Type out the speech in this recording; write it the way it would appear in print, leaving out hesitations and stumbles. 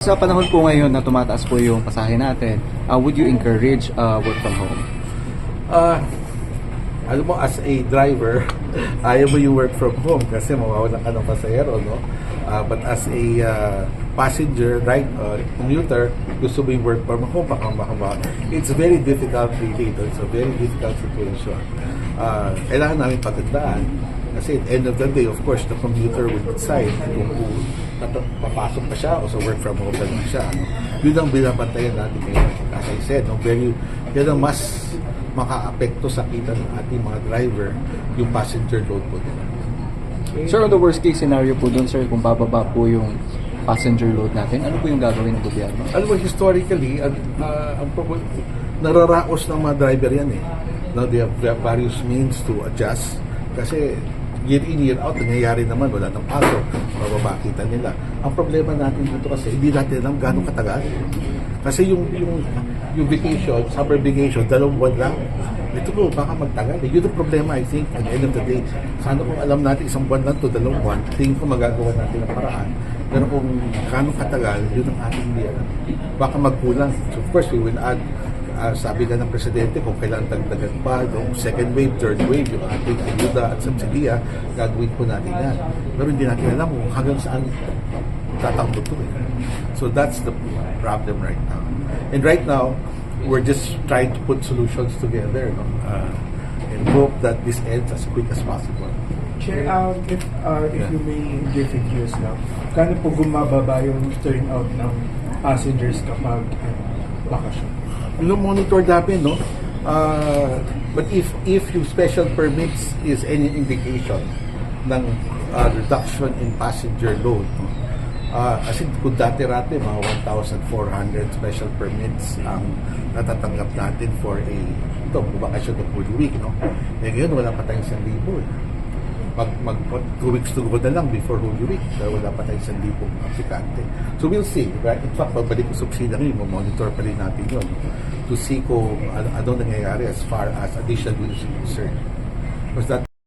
Sa panahon po ngayon na tumataas po yung pasahe natin, would you encourage work from home? Alam mo, as a driver, ayaw mo yung work from home kasi mawawalan ka ng pasahero, no? But as a passenger, commuter, gusto mo yung work from home, it's very difficult really. It's a very difficult situation. Kailangan namin pagandaan kasi at the end of the day, of course, the commuter will decide kung papasok pa siya o sa work from home na lang siya. Yun ang binabantayan natin ngayon. As I said, yan ang mas maka-apekto sa kita ng ating mga driver, yung passenger load po nila. Sir, on the worst case scenario po dun, sir, kung bababa po yung passenger load natin, ano po yung gagawin ng gobyerno? Alam mo, historically, nararaos ng mga driver yan eh. Now, they have various means to adjust kasi year in, year out, nangyayari naman, wala nang pasok, mababa kita nila. Ang problema natin dito kasi, hindi natin alam gano'ng katagal. Kasi yung vacation, summer vacation, 2 buwan lang. Ito po, baka magtagal. Yun ang problema, I think, at the end of the day. Sana kung alam natin 1 buwan lang to 2 buwan, tingin ko magagawa natin ang paraan. Pero kung gano'ng katagal, yun ang ating hindi alam. Baka magkulang. So of course, we will add, sabi nga ng Presidente, kung kailangan dagdagan pa, yung second wave, third wave, yung ating ayuda at subsidiya, gagawin po natin yan. Pero hindi natin alam kung hanggang saan tatakbo ito. So that's the problem right now. And right now, we're just trying to put solutions together, no? And hope that this ends as quick as possible. Chair, if you may give figures lang, kano po bumababa yung turnout ng passengers kapag bakasyon? Monitor namin, no? But if yung special permits is any indication ng reduction in passenger load, no? As in, kung dati-rati, mga 1,400 special permits ang natatanggap natin for bakasyon ng Holy Week, no? Ngayon, wala pa tayong 1,000 eh. 2 weeks to go na lang before Holy Week, pero wala pa tayong 1,000 aplikante. So we'll see, right? In fact, pagbalik ko sa opisina ngayon, monitor pa rin natin yun to see kung ano nangyayari as far as additional use is concerned. Because that